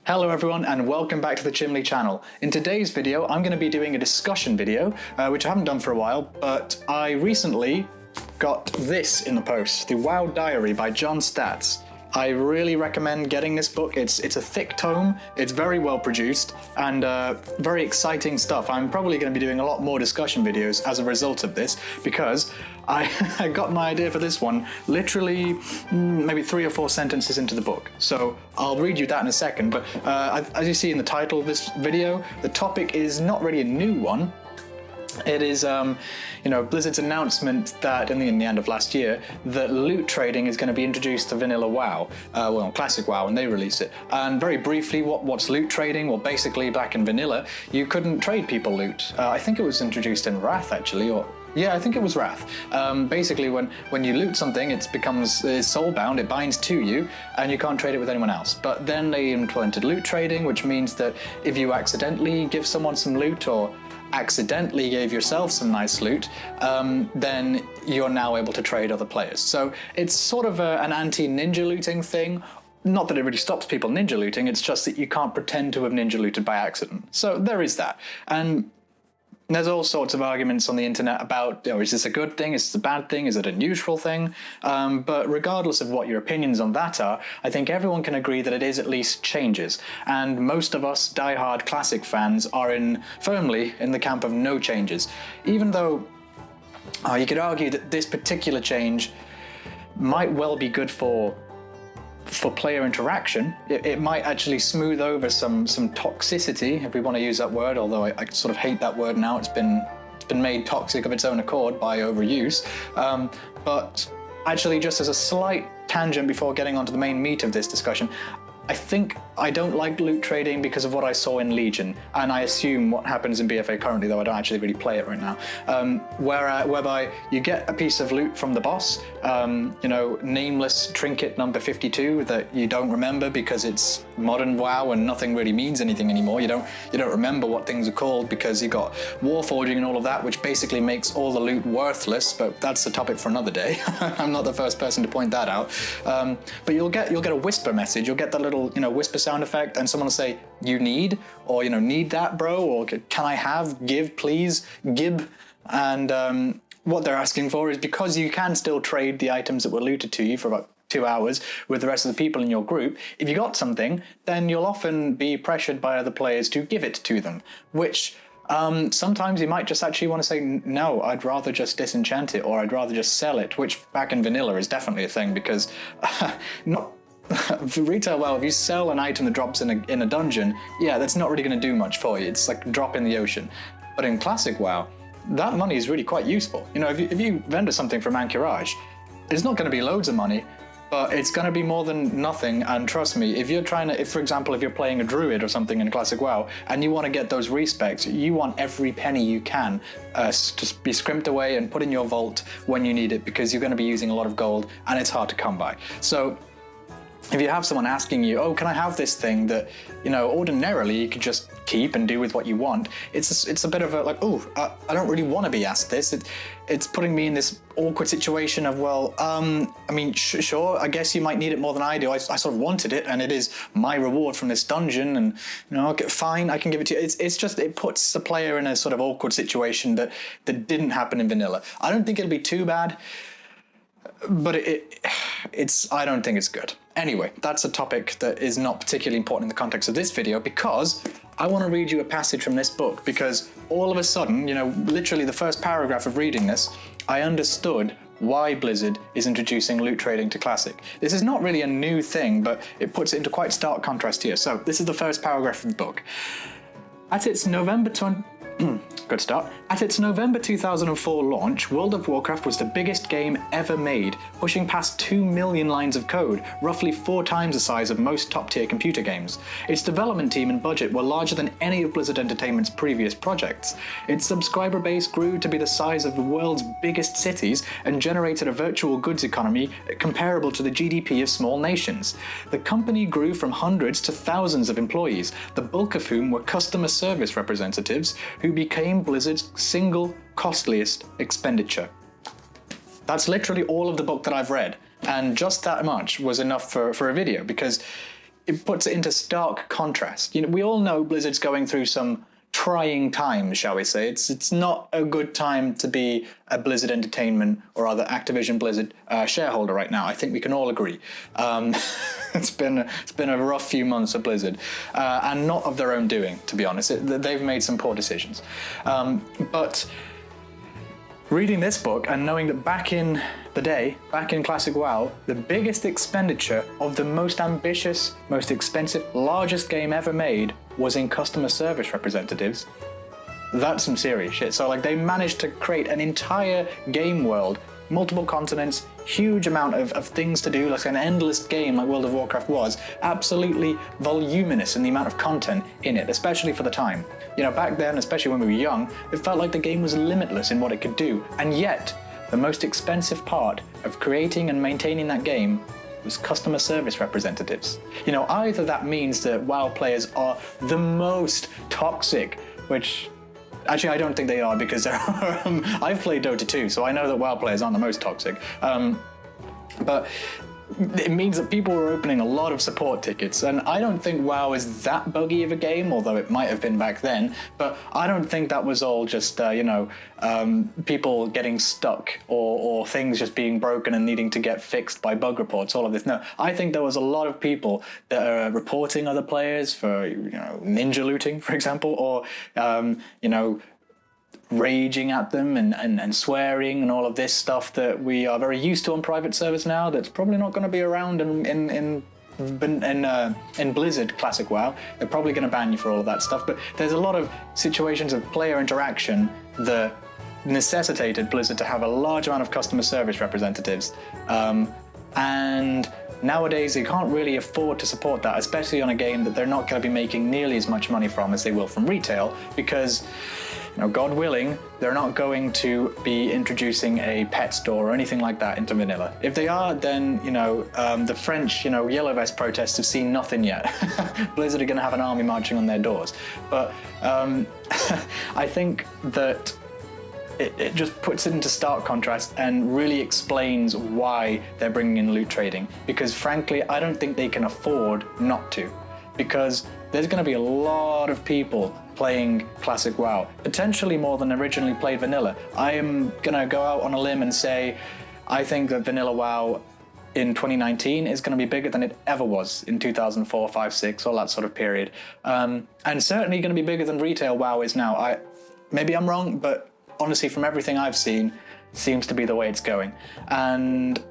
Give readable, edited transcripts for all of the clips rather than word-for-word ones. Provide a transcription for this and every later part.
Hello everyone and welcome back to the Chimley channel. In today's video I'm going to be doing a discussion video, which I haven't done for a while, but I recently got this in the post, the WoW Diary by John Staat. I really recommend getting this book. It's a thick tome, it's very well produced, and very exciting stuff. I'm probably going to be doing a lot more discussion videos as a result of this, because I got my idea for this one literally maybe 3 or 4 sentences into the book. So I'll read you that in a second, but as you see in the title of this video, the topic is not really a new one. It is, Blizzard's announcement that in the end of last year that loot trading is going to be introduced to vanilla WoW, Classic WoW when they release it. And very briefly, what's loot trading? Well, basically back in vanilla, you couldn't trade people loot. I think it was introduced in Wrath actually, yeah, I think it was Wrath. Basically, when you loot something, it's soulbound, it binds to you, and you can't trade it with anyone else. But then they implemented loot trading, which means that if you accidentally give someone some loot, or accidentally gave yourself some nice loot, then you're now able to trade other players. So it's sort of an anti-ninja looting thing. Not that it really stops people ninja looting, it's just that you can't pretend to have ninja looted by accident. So there is that. And there's all sorts of arguments on the internet about, is this a good thing, is this a bad thing, is it a neutral thing? But regardless of what your opinions on that are, I think everyone can agree that it is at least changes. And most of us die-hard classic fans are firmly in the camp of no changes. Even though you could argue that this particular change might well be good for player interaction. It might actually smooth over some toxicity, if we want to use that word, although I sort of hate that word now. It's been made toxic of its own accord by overuse. But actually, just as a slight tangent before getting onto the main meat of this discussion, I think I don't like loot trading because of what I saw in Legion, and I assume what happens in BFA currently, though I don't actually really play it right now, whereby you get a piece of loot from the boss, nameless trinket number 52 that you don't remember because it's modern WoW and nothing really means anything anymore. You don't remember what things are called because you got warforging and all of that, which basically makes all the loot worthless, but that's a topic for another day. I'm not the first person to point that out. But you'll get a whisper message, you'll get the little whisper sound effect, and someone will say, you need, or need that, bro, or can I have, give, please, gib. And what they're asking for is, because you can still trade the items that were looted to you for about 2 hours with the rest of the people in your group, if you got something, then you'll often be pressured by other players to give it to them, which sometimes you might just actually want to say, no, I'd rather just disenchant it, or I'd rather just sell it, which back in vanilla is definitely a thing, because for retail WoW, if you sell an item that drops in a dungeon, yeah, that's not really going to do much for you. It's like a drop in the ocean. But in classic WoW, that money is really quite useful. If you vendor something from Anchorage, it's not going to be loads of money, but it's going to be more than nothing. And trust me, for example, if you're playing a druid or something in classic WoW and you want to get those respecs, you want every penny you can to be scrimped away and put in your vault when you need it, because you're going to be using a lot of gold and it's hard to come by. So if you have someone asking you, oh, can I have this thing that, ordinarily you could just keep and do with what you want, it's a bit of a like, oh, I don't really want to be asked this. It's putting me in this awkward situation of, well, sure, I guess you might need it more than I do. I sort of wanted it, and it is my reward from this dungeon, and, okay, fine, I can give it to you. It's just, it puts the player in a sort of awkward situation that didn't happen in vanilla. I don't think it'll be too bad, but I don't think it's good. Anyway, that's a topic that is not particularly important in the context of this video, because I want to read you a passage from this book, because all of a sudden, literally the first paragraph of reading this, I understood why Blizzard is introducing loot trading to Classic. This is not really a new thing, but it puts it into quite stark contrast here. So this is the first paragraph of the book. At its November 2004 launch, World of Warcraft was the biggest game ever made, pushing past 2 million lines of code, roughly 4 times the size of most top-tier computer games. Its development team and budget were larger than any of Blizzard Entertainment's previous projects. Its subscriber base grew to be the size of the world's biggest cities and generated a virtual goods economy comparable to the GDP of small nations. The company grew from hundreds to thousands of employees, the bulk of whom were customer service representatives who became Blizzard's single costliest expenditure. That's literally all of the book that I've read, and just that much was enough for a video, because it puts it into stark contrast. You know, we all know Blizzard's going through some trying times, shall we say. It's not a good time to be a Blizzard Entertainment, or rather Activision Blizzard shareholder right now. I think we can all agree. It's been a rough few months of Blizzard, and not of their own doing, to be honest. They've made some poor decisions. But reading this book and knowing that back in the day, back in Classic WoW, the biggest expenditure of the most ambitious, most expensive, largest game ever made was in customer service representatives. That's some serious shit. So like, they managed to create an entire game world, multiple continents, huge amount of things to do, like an endless game like World of Warcraft was, absolutely voluminous in the amount of content in it, especially for the time. You know, back then, especially when we were young, it felt like the game was limitless in what it could do. And yet, the most expensive part of creating and maintaining that game was customer service representatives. You know, either that means that WoW players are the most toxic, which actually I don't think they are, because there are, I've played Dota 2, so I know that WoW players aren't the most toxic. But it means that people are opening a lot of support tickets, and I don't think WoW is that buggy of a game, although it might have been back then, but I don't think that was all just, people getting stuck or things just being broken and needing to get fixed by bug reports, all of this. No, I think there was a lot of people that are reporting other players for, ninja looting, for example, or, raging at them and swearing and all of this stuff that we are very used to on private servers now, that's probably not going to be around in Blizzard Classic WoW. They're probably going to ban you for all of that stuff, but there's a lot of situations of player interaction that necessitated Blizzard to have a large amount of customer service representatives, and nowadays they can't really afford to support that, especially on a game that they're not going to be making nearly as much money from as they will from retail, because God willing, they're not going to be introducing a pet store or anything like that into vanilla. If they are, then, the French, Yellow Vest protests have seen nothing yet. Blizzard are going to have an army marching on their doors. But I think that it just puts it into stark contrast and really explains why they're bringing in loot trading. Because frankly, I don't think they can afford not to. Because there's going to be a lot of people playing Classic WoW, potentially more than originally played vanilla. I am going to go out on a limb and say I think that vanilla WoW in 2019 is going to be bigger than it ever was in 2004, 5, 6, all that sort of period. And certainly going to be bigger than retail WoW is now. Maybe I'm wrong, but honestly, from everything I've seen, seems to be the way it's going. And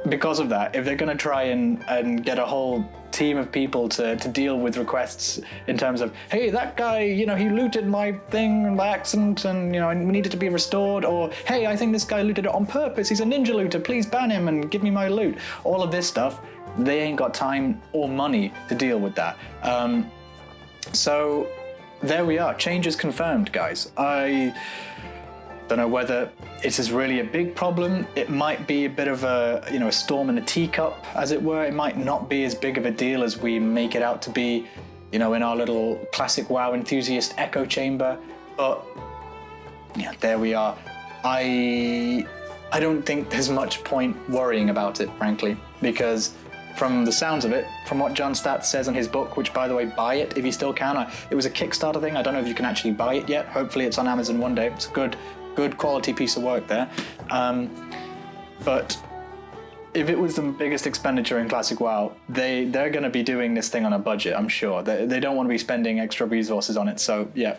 because of that, if they're going to try and get a whole team of people to deal with requests in terms of, hey, that guy, he looted my thing by accident and, we needed to be restored, or, hey, I think this guy looted it on purpose, he's a ninja looter, please ban him and give me my loot. All of this stuff, they ain't got time or money to deal with that. So there we are. Change is confirmed, guys. I don't know whether it is really a big problem. It might be a bit of a storm in a teacup, as it were. It might not be as big of a deal as we make it out to be, in our little Classic WoW enthusiast echo chamber. But yeah, there we are. I don't think there's much point worrying about it, frankly, because from the sounds of it, from what John Staat says in his book, which, by the way, buy it if you still can. It was a Kickstarter thing. I don't know if you can actually buy it yet. Hopefully it's on Amazon one day. It's a good quality piece of work there. But if it was the biggest expenditure in Classic WoW, they're going to be doing this thing on a budget, I'm sure. They don't want to be spending extra resources on it. So yeah,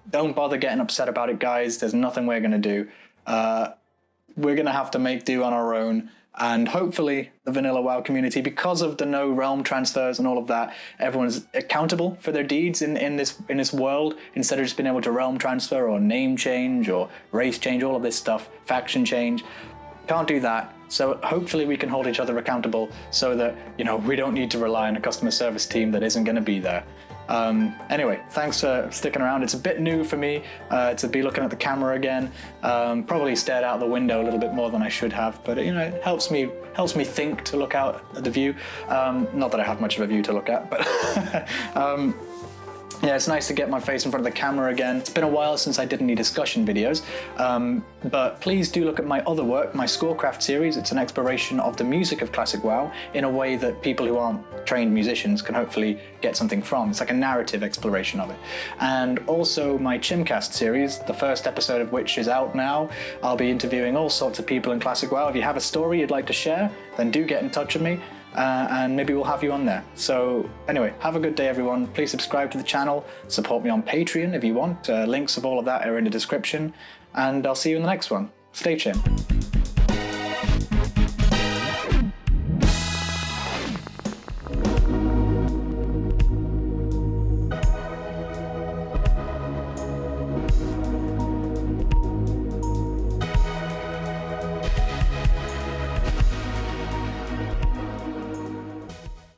don't bother getting upset about it, guys. There's nothing we're going to do. We're going to have to make do on our own. And hopefully the vanilla WoW community, because of the no realm transfers and all of that, everyone's accountable for their deeds in this world, instead of just being able to realm transfer or name change or race change, all of this stuff, faction change. Can't do that. So hopefully we can hold each other accountable so that, we don't need to rely on a customer service team that isn't going to be there. Anyway, thanks for sticking around. It's a bit new for me to be looking at the camera again. Probably stared out the window a little bit more than I should have, but it helps me think to look out at the view. Not that I have much of a view to look at, but Yeah, it's nice to get my face in front of the camera again. It's been a while since I did any discussion videos, but please do look at my other work, my Scorecraft series. It's an exploration of the music of classic WoW in a way that people who aren't trained musicians can hopefully get something from. It's like a narrative exploration of it. And also my Chimcast series, the first episode of which is out now. I'll be interviewing all sorts of people in classic WoW. If you have a story you'd like to share, then do get in touch with me. And maybe we'll have you on there. So anyway, have a good day everyone. Please subscribe to the channel, support me on Patreon if you want. Links of all of that are in the description, and I'll see you in the next one. Stay chim.